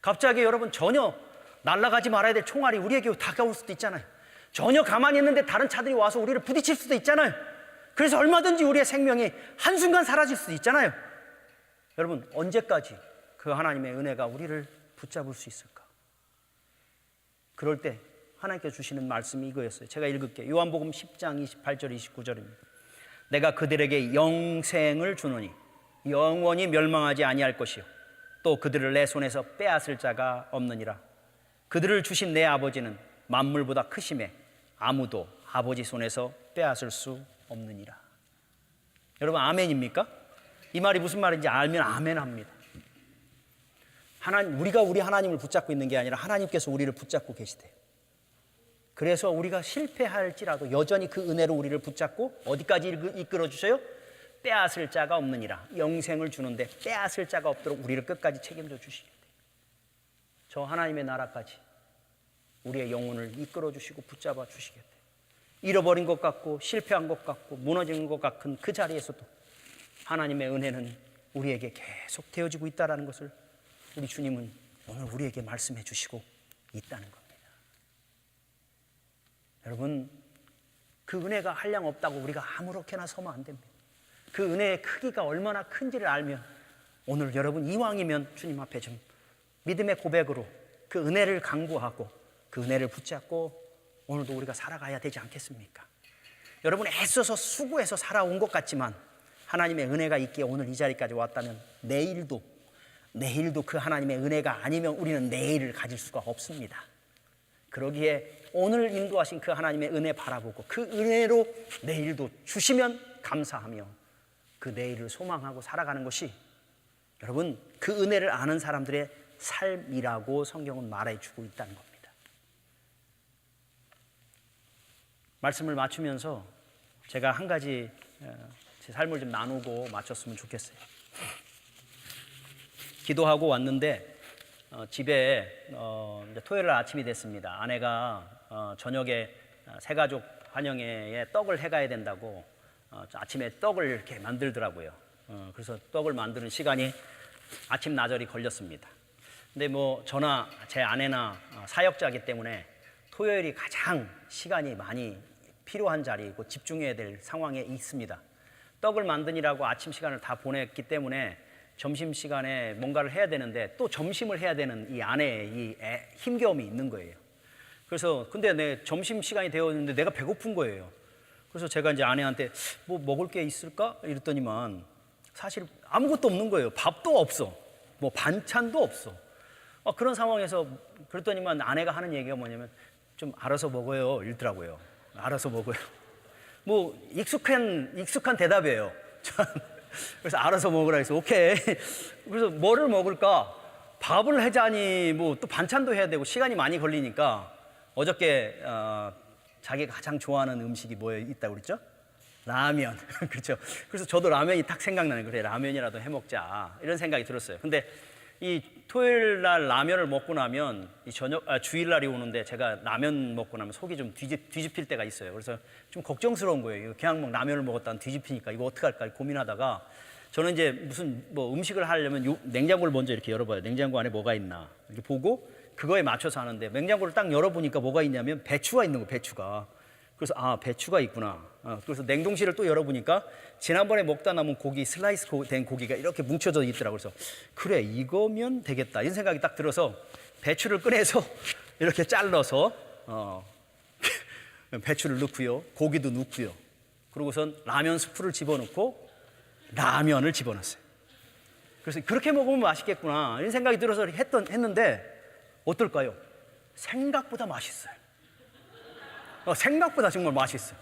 갑자기 여러분 전혀 날아가지 말아야 될 총알이 우리에게 다가올 수도 있잖아요. 전혀 가만히 있는데 다른 차들이 와서 우리를 부딪힐 수도 있잖아요. 그래서 얼마든지 우리의 생명이 한순간 사라질 수도 있잖아요. 여러분, 언제까지 그 하나님의 은혜가 우리를 붙잡을 수 있을까? 그럴 때 하나님께서 주시는 말씀이 이거였어요. 제가 읽을게요. 요한복음 10장 28절 29절입니다. 내가 그들에게 영생을 주노니 영원히 멸망하지 아니할 것이요 또 그들을 내 손에서 빼앗을 자가 없느니라. 그들을 주신 내 아버지는 만물보다 크심에 아무도 아버지 손에서 빼앗을 수 없느니라. 여러분, 아멘입니까? 이 말이 무슨 말인지 알면 아멘합니다. 우리가 우리 하나님을 붙잡고 있는 게 아니라 하나님께서 우리를 붙잡고 계시대요. 그래서 우리가 실패할지라도 여전히 그 은혜로 우리를 붙잡고 어디까지 이끌어 주셔요? 빼앗을 자가 없느니라. 영생을 주는데 빼앗을 자가 없도록 우리를 끝까지 책임져 주시겠대요. 저 하나님의 나라까지 우리의 영혼을 이끌어 주시고 붙잡아 주시겠대요. 잃어버린 것 같고 실패한 것 같고 무너진 것 같은 그 자리에서도 하나님의 은혜는 우리에게 계속 되어지고 있다는 것을 우리 주님은 오늘 우리에게 말씀해 주시고 있다는 겁니다. 여러분, 그 은혜가 한량 없다고 우리가 아무렇게나 서면 안 됩니다. 그 은혜의 크기가 얼마나 큰지를 알면 오늘 여러분 이왕이면 주님 앞에 좀 믿음의 고백으로 그 은혜를 간구하고 그 은혜를 붙잡고 오늘도 우리가 살아가야 되지 않겠습니까? 여러분, 애써서 수고해서 살아온 것 같지만 하나님의 은혜가 있기에 오늘 이 자리까지 왔다면 내일도 그 하나님의 은혜가 아니면 우리는 내일을 가질 수가 없습니다. 그러기에 오늘 인도하신 그 하나님의 은혜 바라보고 그 은혜로 내일도 주시면 감사하며 그 내일을 소망하고 살아가는 것이 여러분 그 은혜를 아는 사람들의 삶이라고 성경은 말해주고 있다는 겁니다. 말씀을 마치면서 제가 한 가지 제 삶을 좀 나누고 마쳤으면 좋겠어요. 기도하고 왔는데 집에 이제 토요일 날 아침이 됐습니다. 아내가 저녁에 새가족 환영회에 떡을 해가야 된다고 아침에 떡을 이렇게 만들더라고요. 그래서 떡을 만드는 시간이 아침 나절이 걸렸습니다. 근데 뭐 저나 제 아내나 사역자이기 때문에 토요일이 가장 시간이 많이 필요한 자리이고 집중해야 될 상황에 있습니다. 떡을 만드느라고 아침 시간을 다 보냈기 때문에 점심시간에 뭔가를 해야 되는데 또 점심을 해야 되는 이 아내의 이 힘겨움이 있는 거예요. 그래서 근데 내 점심시간이 되었는데 내가 배고픈 거예요. 그래서 제가 이제 아내한테 뭐 먹을 게 있을까? 이랬더니만 사실 아무것도 없는 거예요. 밥도 없어. 뭐 반찬도 없어. 그런 상황에서 그랬더니만 아내가 하는 얘기가 뭐냐면 좀 알아서 먹어요 이러더라고요. 알아서 먹어요. 뭐 익숙한 대답이에요. 그래서 알아서 먹으라 해서 오케이. 그래서 뭐를 먹을까? 밥을 하자니 뭐 또 반찬도 해야 되고 시간이 많이 걸리니까 어저께 자기가 가장 좋아하는 음식이 뭐에 있다고 그랬죠? 라면. 그렇죠. 그래서 저도 라면이 딱 생각나는 거예요. 그래, 라면이라도 해 먹자 이런 생각이 들었어요. 근데 이 토요일 날 라면을 먹고 나면 이 주일 날이 오는데 제가 라면 먹고 나면 속이 좀 뒤집힐 때가 있어요. 그래서 좀 걱정스러운 거예요. 그냥 뭐 라면을 먹었다는 뒤집히니까 이거 어떡할까 고민하다가 저는 이제 무슨 뭐 음식을 하려면 냉장고를 먼저 이렇게 열어봐요. 냉장고 안에 뭐가 있나 이렇게 보고 그거에 맞춰서 하는데 냉장고를 딱 열어보니까 뭐가 있냐면 배추가 있는 거예요. 배추가. 그래서 배추가 있구나. 그래서 냉동실을 또 열어보니까 지난번에 먹다 남은 고기 슬라이스 된 고기가 이렇게 뭉쳐져 있더라고요. 그래서 그래 이거면 되겠다 이런 생각이 딱 들어서 배추를 꺼내서 이렇게 잘라서 배추를 넣고요. 고기도 넣고요. 그러고선 라면 스프를 집어넣고 라면을 집어넣었어요. 그래서 그렇게 먹으면 맛있겠구나 이런 생각이 들어서 했는데 어떨까요? 생각보다 맛있어요. 생각보다 정말 맛있어요.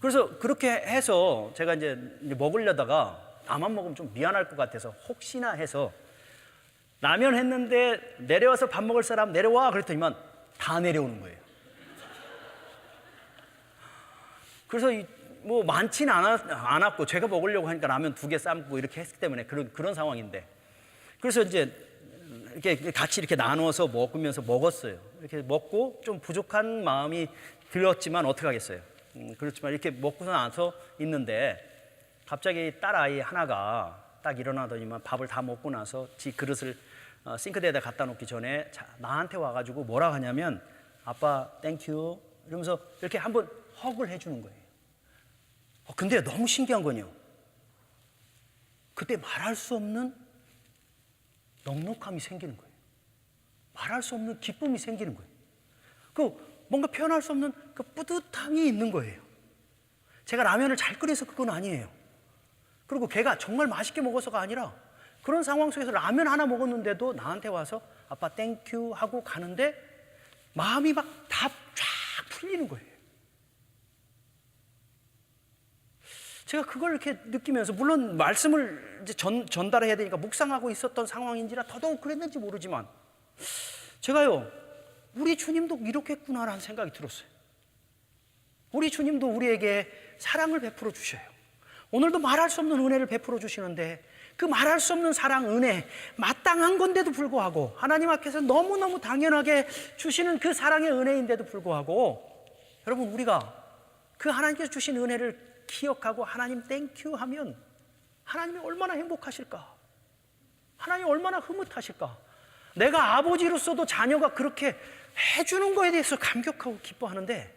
그래서 그렇게 해서 제가 이제 먹으려다가 나만 먹으면 좀 미안할 것 같아서 혹시나 해서 라면 했는데 내려와서 밥 먹을 사람 내려와 그랬더니만 다 내려오는 거예요. 그래서 뭐 많지는 않았고 제가 먹으려고 하니까 라면 2개 삶고 이렇게 했기 때문에 그런 상황인데 그래서 이제 이렇게 같이 이렇게 나눠서 먹으면서 먹었어요. 이렇게 먹고 좀 부족한 마음이 들었지만 어떻게 하겠어요. 그렇지만 이렇게 먹고서 나서 있는데 갑자기 딸아이 하나가 딱 일어나더니만 밥을 다 먹고 나서 지 그릇을 싱크대에다 갖다 놓기 전에 나한테 와가지고 뭐라 하냐면 아빠 땡큐 이러면서 이렇게 한번 헉을 해주는 거예요. 근데 너무 신기한 건요. 그때 말할 수 없는 넉넉함이 생기는 거예요. 말할 수 없는 기쁨이 생기는 거예요. 뭔가 표현할 수 없는 그 뿌듯함이 있는 거예요. 제가 라면을 잘 끓여서 그건 아니에요. 그리고 걔가 정말 맛있게 먹어서가 아니라 그런 상황 속에서 라면 하나 먹었는데도 나한테 와서 아빠 땡큐 하고 가는데 마음이 막 다 쫙 풀리는 거예요. 제가 그걸 이렇게 느끼면서 물론 말씀을 이제 전달해야 되니까 묵상하고 있었던 상황인지라 더더욱 그랬는지 모르지만 제가요 우리 주님도 이렇겠구나라는 생각이 들었어요. 우리 주님도 우리에게 사랑을 베풀어 주셔요. 오늘도 말할 수 없는 은혜를 베풀어 주시는데 그 말할 수 없는 사랑, 은혜, 마땅한 건데도 불구하고 하나님 앞에서 너무너무 당연하게 주시는 그 사랑의 은혜인데도 불구하고 여러분 우리가 그 하나님께서 주신 은혜를 기억하고 하나님 땡큐 하면 하나님이 얼마나 행복하실까? 하나님이 얼마나 흐뭇하실까? 내가 아버지로서도 자녀가 그렇게 해주는 거에 대해서 감격하고 기뻐하는데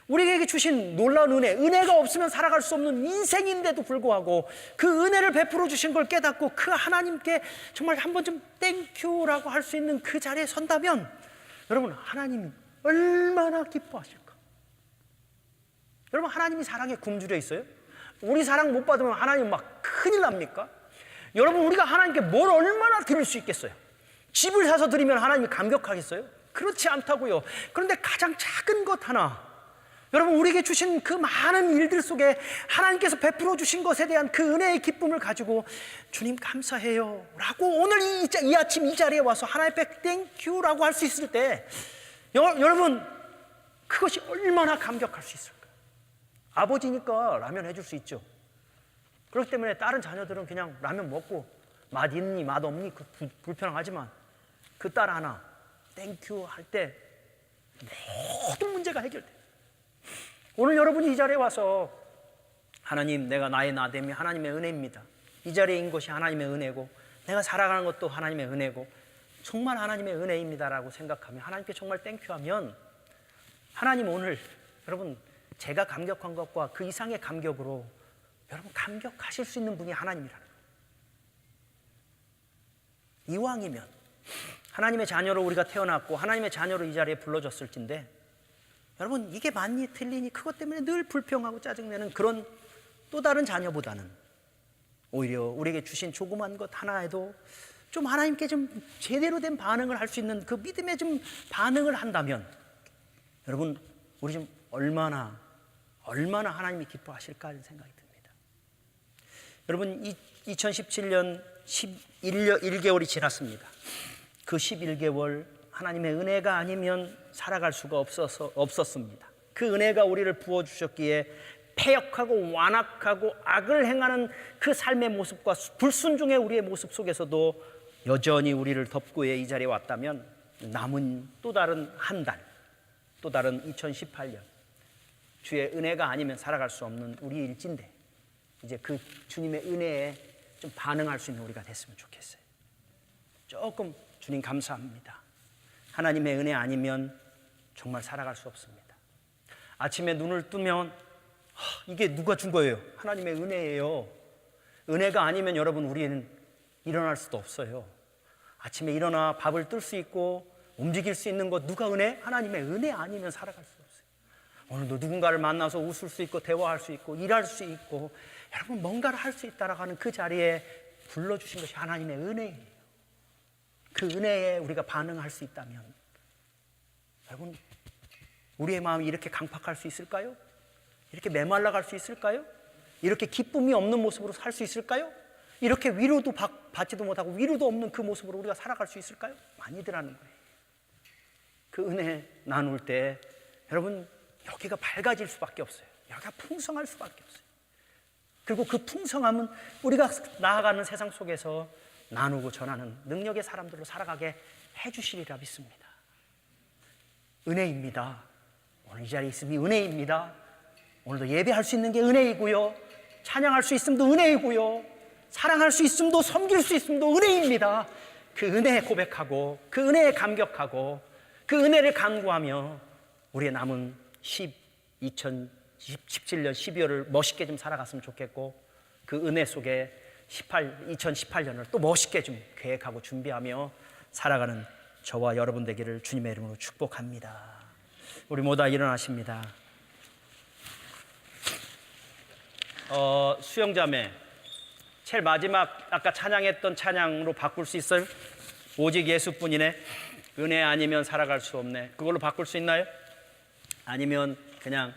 우리에게 주신 놀라운 은혜가 없으면 살아갈 수 없는 인생인데도 불구하고 그 은혜를 베풀어 주신 걸 깨닫고 그 하나님께 정말 한 번쯤 땡큐라고 할 수 있는 그 자리에 선다면 여러분 하나님이 얼마나 기뻐하실까? 여러분 하나님이 사랑에 굶주려 있어요? 우리 사랑 못 받으면 하나님 막 큰일 납니까? 여러분 우리가 하나님께 뭘 얼마나 드릴 수 있겠어요? 집을 사서 드리면 하나님이 감격하겠어요? 그렇지 않다고요. 그런데 가장 작은 것 하나 여러분 우리에게 주신 그 많은 일들 속에 하나님께서 베풀어 주신 것에 대한 그 은혜의 기쁨을 가지고 주님 감사해요 라고 오늘 이 아침 이 자리에 와서 하나님 앞에 땡큐라고 할 수 있을 때 여러분 그것이 얼마나 감격할 수 있을까? 아버지니까 라면 해줄 수 있죠. 그렇기 때문에 다른 자녀들은 그냥 라면 먹고 맛 있니 맛 없니 불편하지만 그 딸 하나 땡큐 할 때 모든 문제가 해결돼. 오늘 여러분이 이 자리에 와서 하나님 내가 나의 나됨이 하나님의 은혜입니다. 이 자리에 있는 것이 하나님의 은혜고 내가 살아가는 것도 하나님의 은혜고 정말 하나님의 은혜입니다라고 생각하면 하나님께 정말 땡큐하면 하나님 오늘 여러분 제가 감격한 것과 그 이상의 감격으로 여러분 감격하실 수 있는 분이 하나님이라는 거예요. 이왕이면 하나님의 자녀로 우리가 태어났고 하나님의 자녀로 이 자리에 불러졌을진데 여러분 이게 맞니 틀리니 그것 때문에 늘 불평하고 짜증내는 그런 또 다른 자녀보다는 오히려 우리에게 주신 조그만 것 하나에도 좀 하나님께 좀 제대로 된 반응을 할 수 있는 그 믿음의 좀 반응을 한다면 여러분 우리 좀 얼마나 하나님이 기뻐하실까 하는 생각이 듭니다. 여러분 2017년 11개월이 지났습니다. 그 11개월 하나님의 은혜가 아니면 살아갈 수가 없었습니다. 그 은혜가 우리를 부어주셨기에 패역하고 완악하고 악을 행하는 그 삶의 모습과 불순종의 우리의 모습 속에서도 여전히 우리를 덮고 이 자리에 왔다면 남은 또 다른 한 달, 또 다른 2018년 주의 은혜가 아니면 살아갈 수 없는 우리 일진데 이제 그 주님의 은혜에 좀 반응할 수 있는 우리가 됐으면 좋겠어요. 조금 주님 감사합니다. 하나님의 은혜 아니면 정말 살아갈 수 없습니다. 아침에 눈을 뜨면 이게 누가 준 거예요? 하나님의 은혜예요. 은혜가 아니면 여러분 우리는 일어날 수도 없어요. 아침에 일어나 밥을 뜰 수 있고 움직일 수 있는 것 누가 은혜? 하나님의 은혜 아니면 살아갈 수 없어요. 오늘도 누군가를 만나서 웃을 수 있고 대화할 수 있고 일할 수 있고 여러분 뭔가를 할 수 있다라고 하는 그 자리에 불러주신 것이 하나님의 은혜예요. 그 은혜에 우리가 반응할 수 있다면 여러분 우리의 마음이 이렇게 강팍할 수 있을까요? 이렇게 메말라갈 수 있을까요? 이렇게 기쁨이 없는 모습으로 살 수 있을까요? 이렇게 위로도 받지도 못하고 위로도 없는 그 모습으로 우리가 살아갈 수 있을까요? 아니더라는 거예요. 그 은혜 나눌 때 여러분 여기가 밝아질 수밖에 없어요. 여기가 풍성할 수밖에 없어요. 그리고 그 풍성함은 우리가 나아가는 세상 속에서 나누고 전하는 능력의 사람들로 살아가게 해주시리라 믿습니다. 은혜입니다. 오늘 이 자리에 있음이 은혜입니다. 오늘도 예배할 수 있는 게 은혜이고요. 찬양할 수 있음도 은혜이고요. 사랑할 수 있음도 섬길 수 있음도 은혜입니다. 그 은혜에 고백하고 그 은혜에 감격하고 그 은혜를 간구하며 우리의 남은 2017년 12월을 멋있게 좀 살아갔으면 좋겠고 그 은혜 속에 2018년을 또 멋있게 좀 계획하고 준비하며 살아가는 저와 여러분 되기를 주님의 이름으로 축복합니다. 우리 모두 일어나십니다. 수영자매 제일 마지막 아까 찬양했던 찬양으로 바꿀 수 있어요? 오직 예수뿐이네. 은혜 아니면 살아갈 수 없네. 그걸로 바꿀 수 있나요? 아니면 그냥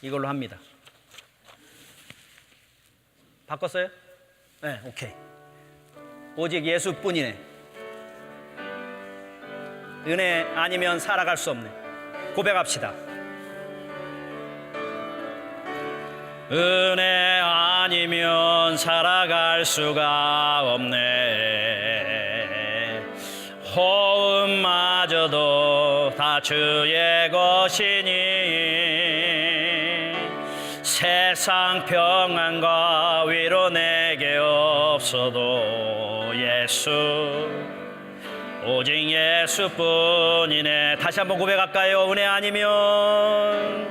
이걸로 합니다. 바꿨어요? 네, 오케이. 오직 예수뿐이네. 은혜 아니면 살아갈 수 없네. 고백합시다. 은혜 아니면 살아갈 수가 없네. 호흡마저도 다 주의 것이니 세상 평안과 위로 내게 없어도 오직 예수뿐이네. 다시 한번 고백할까요? 은혜 아니면